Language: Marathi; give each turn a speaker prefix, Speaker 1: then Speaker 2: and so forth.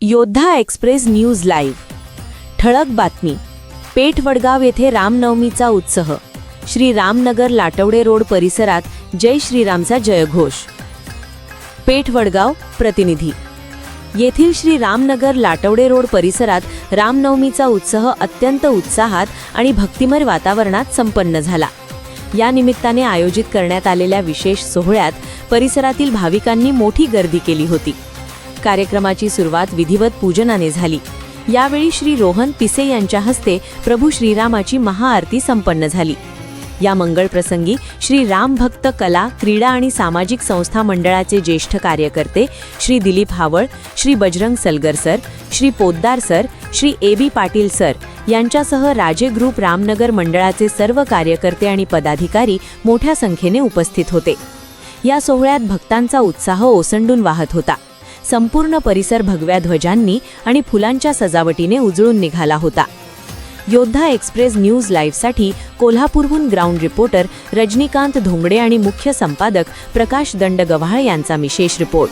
Speaker 1: योद्धा एक्सप्रेस न्यूज लाईव्ह। ठळक बातमी। पेठ वडगाव येथे रामनवमीचा उत्सव। श्री रामनगर लाटवडे रोड परिसरात जय श्रीरामचा जयघोष। पेठ वडगाव प्रतिनिधी। येथील श्री रामनगर लाटवडे रोड परिसरात रामनवमीचा उत्सव अत्यंत उत्साहात आणि भक्तिमय वातावरणात संपन्न झाला। या निमित्ताने आयोजित करण्यात आलेल्या विशेष सोहळ्यात परिसरातील भाविकांनी मोठी गर्दी केली होती। कार्यक्रमाची सुरुवात विधिवत पूजनाने झाली। यावेळी श्री रोहन पिसे यांच्या हस्ते प्रभू श्रीरामाची महाआरती संपन्न झाली। या मंगळ प्रसंगी श्री राम भक्त कला क्रीडा आणि सामाजिक संस्था मंडळाचे ज्येष्ठ कार्यकर्ते Shri Dilip Haval, Shri Bajrang Salgar sir, Shri Poddar sir, Shri A B. Patil sir यांच्यासह राजे ग्रुप रामनगर मंडळाचे सर्व कार्यकर्ते आणि पदाधिकारी मोठ्या संख्येने उपस्थित होते। या सोहळ्यात भक्तांचा उत्साह ओसंडून वाहत होता। संपूर्ण परिसर भगव्या ध्वजांनी आणि फुलांच्या सजावटीने उजळून निघाला होता। योद्धा एक्सप्रेस न्यूज लाईव्हसाठी कोल्हापूरहून ग्राउंड रिपोर्टर रजनीकांत धोंगडे आणि मुख्य संपादक प्रकाश दंडगव्हाळ यांचा विशेष रिपोर्ट।